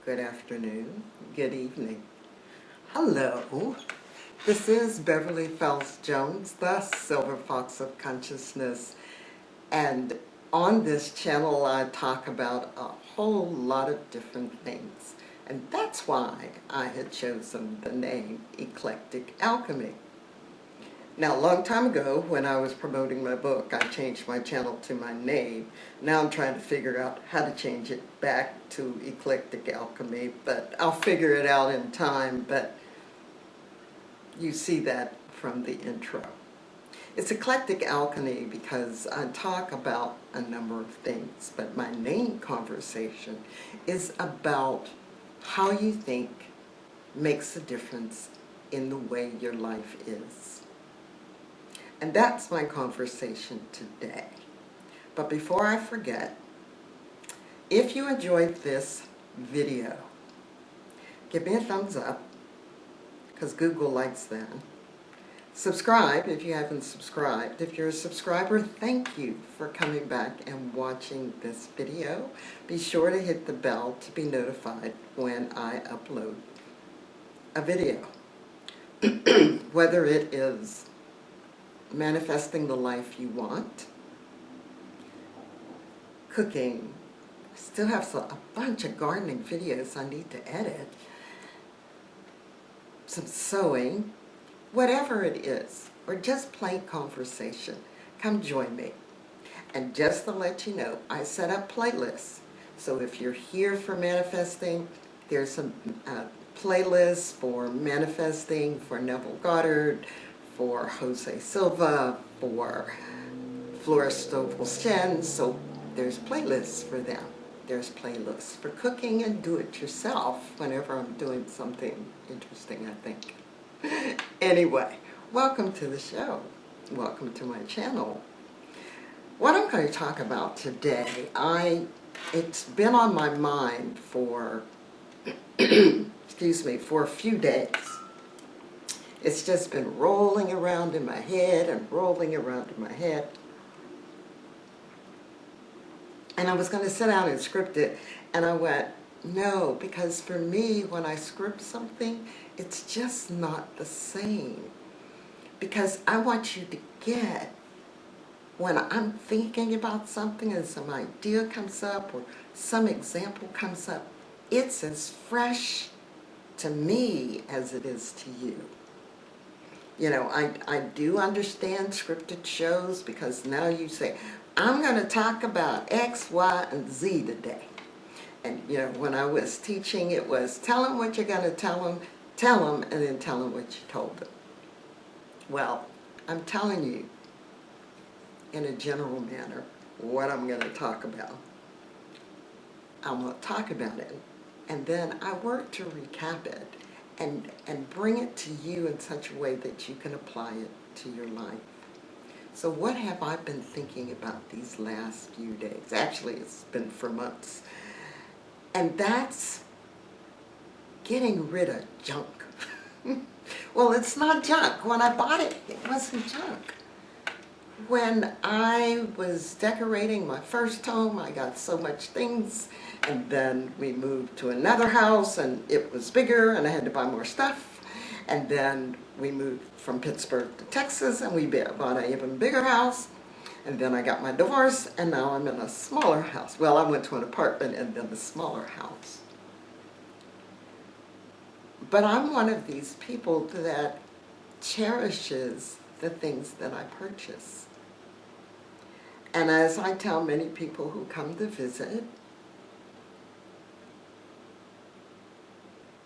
good afternoon, good evening. Hello, this is Beverly Fells Jones, the Silver Fox of Consciousness, and on this channel I talk about a whole lot of different things, and that's why I had chosen the name Eclectic Alchemy. Now, a long time ago, when I was promoting my book, I changed my channel to my name. Now I'm trying to figure out how to change it back to Eclectic Alchemy, but I'll figure it out in time, but you see that from the intro. It's Eclectic Alchemy because I talk about a number of things, but my main conversation is about how you think makes a difference in the way your life is. And that's my conversation today. But before I forget, if you enjoyed this video, give me a thumbs up, because Google likes that. Subscribe if you haven't subscribed. If you're a subscriber, thank you for coming back and watching this video. Be sure to hit the bell to be notified when I upload a video. Whether it is manifesting the life you want, cooking, I still have a bunch of gardening videos I need to edit, some sewing, whatever it is, or just plain conversation, come join me. And just to let you know, I set up playlists. So if you're here for manifesting, there's some playlists for manifesting, for Neville Goddard, for Jose Silva, for Florist Stovall-Shen, so there's playlists for them. There's playlists for cooking and do-it-yourself whenever I'm doing something interesting, I think. Anyway, welcome to the show. Welcome to my channel. What I'm going to talk about today, it's been on my mind for, excuse me, for a few days. It's just been rolling around in my head and rolling around in my head. And I was going to sit down and script it, and I went, no, because for me, when I script something, it's just not the same. Because I want you to get, when I'm thinking about something and some idea comes up or some example comes up, it's as fresh to me as it is to you. You know, I do understand scripted shows because now you say, I'm going to talk about X, Y, and Z today. And, you know, when I was teaching, it was tell them what you're going to tell them, and then tell them what you told them. Well, I'm telling you, in a general manner, what I'm going to talk about. I'm going to talk about it, and then I work to recap it and bring it to you in such a way that you can apply it to your life. So what have I been thinking about these last few days? Actually, it's been for months. And that's getting rid of junk. Well, it's not junk. When I bought it, it wasn't junk. When I was decorating my first home, I got so much things, and then we moved to another house, and it was bigger, and I had to buy more stuff. And then we moved from Pittsburgh to Texas, and we bought an even bigger house. And then I got my divorce, and now I'm in a smaller house. Well, I went to an apartment and then a smaller house. But I'm one of these people that cherishes the things that I purchase. And as I tell many people who come to visit,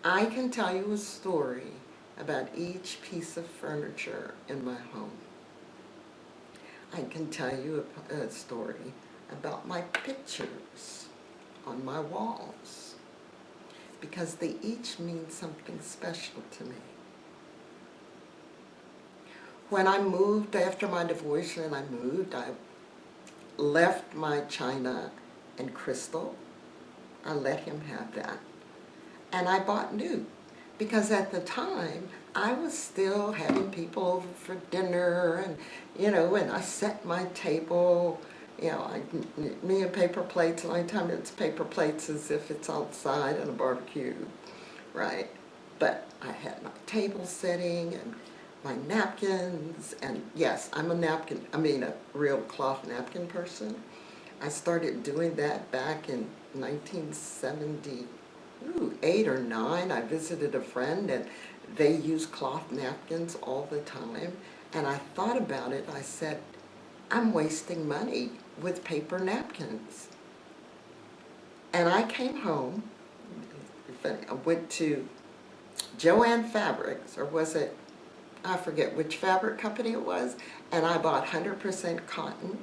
I can tell you a story about each piece of furniture in my home. I can tell you a story about my pictures on my walls, because they each mean something special to me. When I moved after my divorce, and I left my china and crystal. I let him have that. And I bought new, because at the time I was still having people over for dinner, and you know, and I set my table You know, me and paper plates, the only time it's paper plates is if it's outside on a barbecue, right? But I had my table setting and my napkins, and yes, I'm a real cloth napkin person. I started doing that back in 1978 or 9. I visited a friend and they use cloth napkins all the time. And I thought about it. I said, I'm wasting money with paper napkins. And I came home. I went to Joann Fabrics, or was it, I forget which fabric company it was, and I bought 100% cotton,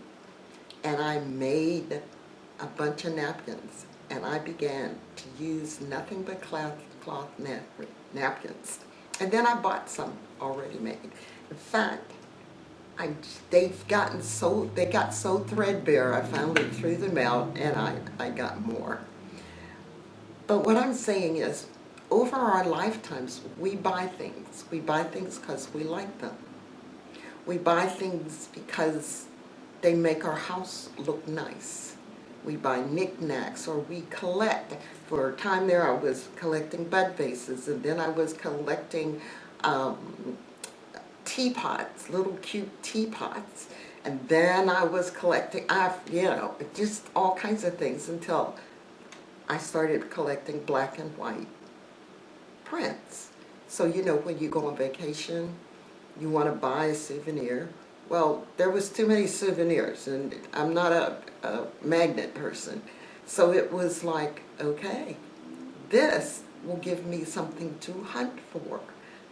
and I made a bunch of napkins, and I began to use nothing but cloth napkins. And then I bought some already made. In fact, they got so threadbare, I finally threw them out, and I got more. But what I'm saying is, over our lifetimes, we buy things. We buy things because we like them. We buy things because they make our house look nice. We buy knickknacks, or we collect. For a time there, I was collecting bud vases, and then I was collecting teapots, little cute teapots. And then I was collecting, just all kinds of things until I started collecting black and white prints. So, when you go on vacation, you want to buy a souvenir. Well, there was too many souvenirs, and I'm not a magnet person. So it was like, okay, this will give me something to hunt for,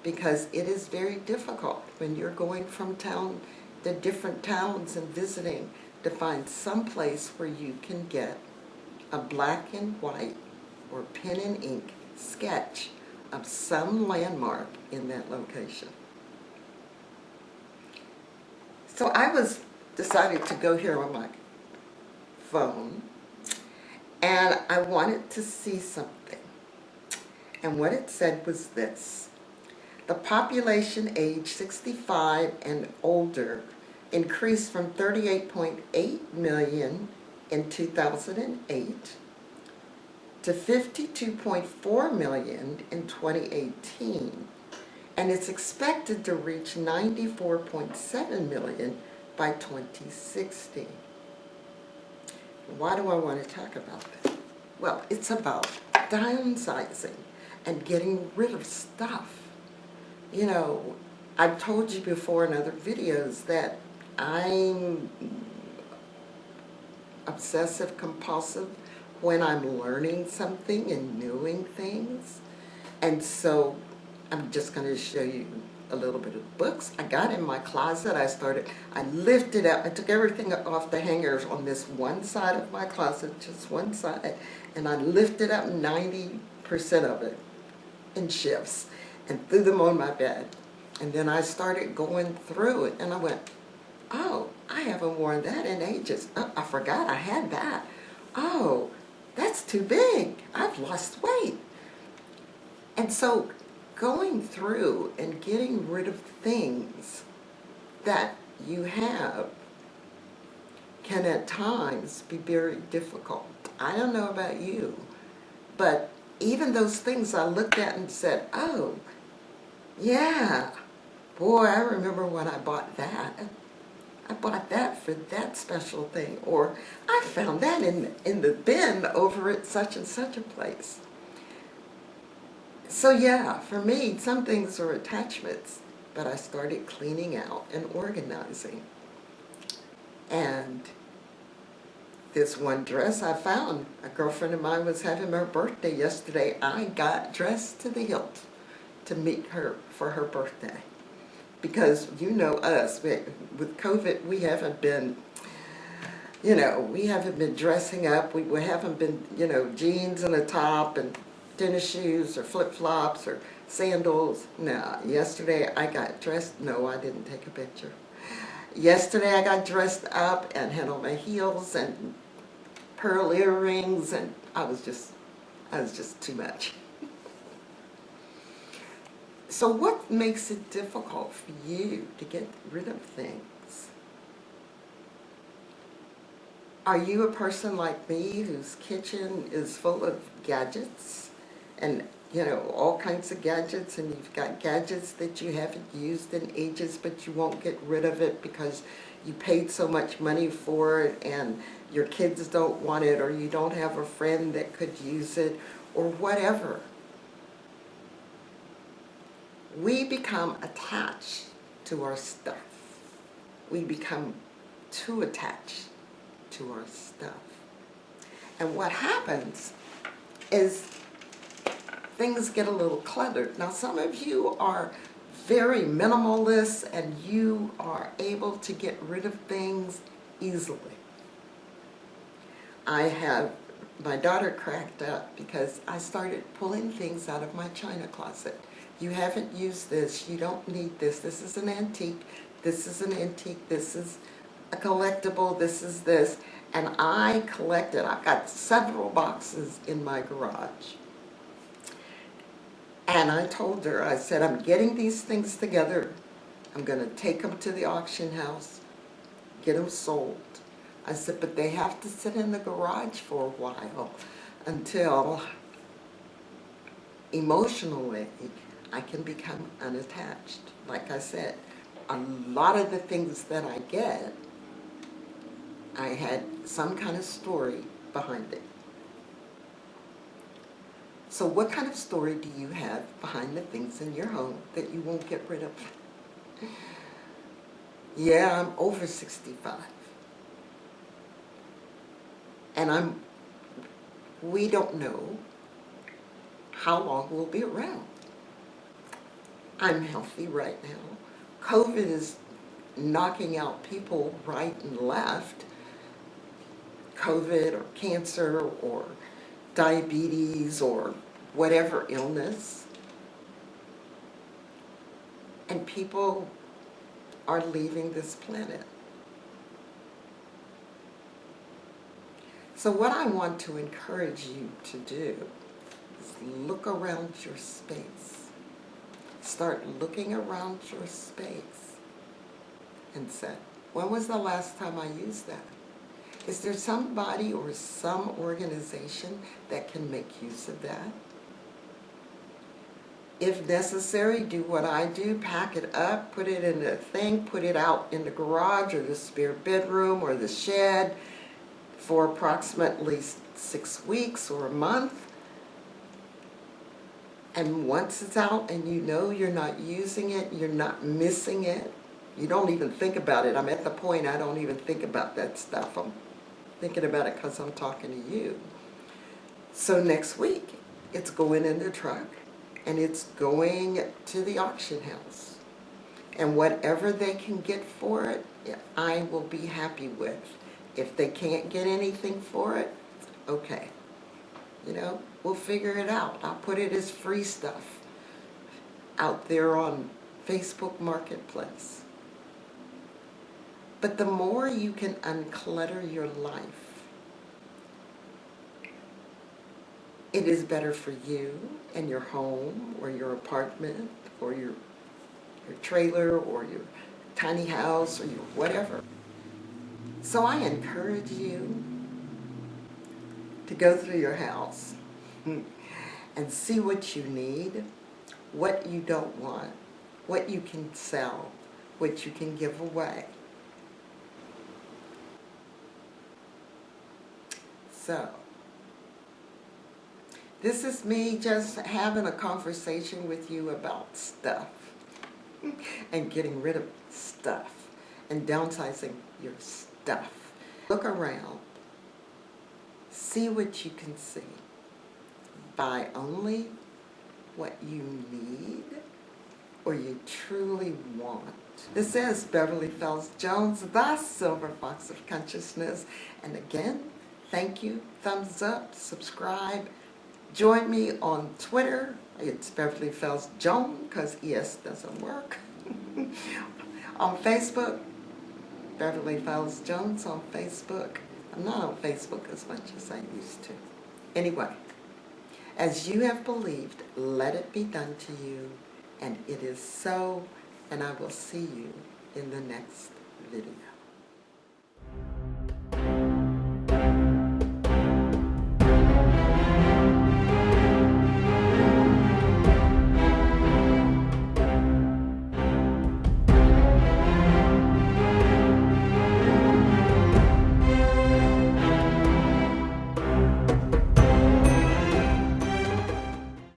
because it is very difficult when you're going from town to different towns and visiting to find some place where you can get a black and white or pen and ink sketch of some landmark in that location. So I decided to go here on my phone, and I wanted to see something. And what it said was this: the population age 65 and older increased from 38.8 million in 2008 to 52.4 million in 2018, and it's expected to reach 94.7 million by 2060. Why do I want to talk about that? Well, it's about downsizing and getting rid of stuff. I've told you before in other videos that I'm obsessive compulsive when I'm learning something and knowing things. And so I'm just going to show you a little bit of books I got in my closet. I lifted up, I took everything off the hangers on this one side of my closet, just one side, and I lifted up 90% of it in shifts and threw them on my bed. And then I started going through it, and I went, oh, I haven't worn that in ages. Oh, I forgot I had that. Oh, that's too big. I've lost weight. And so going through and getting rid of things that you have can at times be very difficult. I don't know about you, but even those things I looked at and said, oh, yeah, boy, I remember when I bought that. I bought that for that special thing, or I found that in the bin over at such and such a place. So yeah, for me, some things are attachments, but I started cleaning out and organizing. And this one dress I found, a girlfriend of mine was having her birthday yesterday. I got dressed to the hilt to meet her for her birthday. Because you know us, with COVID, we haven't been dressing up. We haven't been, jeans and a top and tennis shoes or flip-flops or sandals. No, yesterday I got dressed. No, I didn't take a picture. Yesterday I got dressed up and had on my heels and pearl earrings, and I was just too much. So what makes it difficult for you to get rid of things? Are you a person like me whose kitchen is full of gadgets and, you know, all kinds of gadgets, and you've got gadgets that you haven't used in ages but you won't get rid of it because you paid so much money for it and your kids don't want it, or you don't have a friend that could use it, or whatever? We become attached to our stuff. We become too attached to our stuff. And what happens is things get a little cluttered. Now, some of you are very minimalist and you are able to get rid of things easily. My daughter cracked up because I started pulling things out of my china closet. You haven't used this, you don't need this, this is an antique, this is an antique, this is a collectible, this is this. And I collected, I've got several boxes in my garage. And I told her, I said, I'm getting these things together. I'm going to take them to the auction house, get them sold. I said, but they have to sit in the garage for a while until emotionally I can become unattached. Like I said, a lot of the things that I get, I had some kind of story behind it. So what kind of story do you have behind the things in your home that you won't get rid of? Yeah, I'm over 65. And we don't know how long we'll be around. I'm healthy right now. COVID is knocking out people right and left. COVID or cancer or diabetes or whatever illness. And people are leaving this planet. So what I want to encourage you to do is look around your space. Start looking around your space and say, when was the last time I used that? Is there somebody or some organization that can make use of that? If necessary, do what I do, pack it up, put it in a thing, put it out in the garage or the spare bedroom or the shed for approximately 6 weeks or a month. And once it's out and you know you're not using it, you're not missing it, you don't even think about it. I'm at the point I don't even think about that stuff. I'm thinking about it because I'm talking to you. So next week, it's going in the truck and it's going to the auction house. And whatever they can get for it, I will be happy with. If they can't get anything for it, okay. You know, we'll figure it out. I'll put it as free stuff out there on Facebook Marketplace. But the more you can unclutter your life, it is better for you and your home or your apartment or your trailer or your tiny house or your whatever. So I encourage you to go through your house and see what you need, what you don't want, what you can sell, what you can give away. So, this is me just having a conversation with you about stuff and getting rid of stuff and downsizing your stuff. Look around. See what you can see. Buy only what you need or you truly want. This is Beverly Fells Jones, the Silver Fox of Consciousness. And again, thank you. Thumbs up, subscribe. Join me on Twitter. It's Beverly Fells Jones because ES doesn't work. On Facebook, Beverly Fells Jones on Facebook. I'm not on Facebook as much as I used to. Anyway, as you have believed, let it be done to you, and it is so, and I will see you in the next video.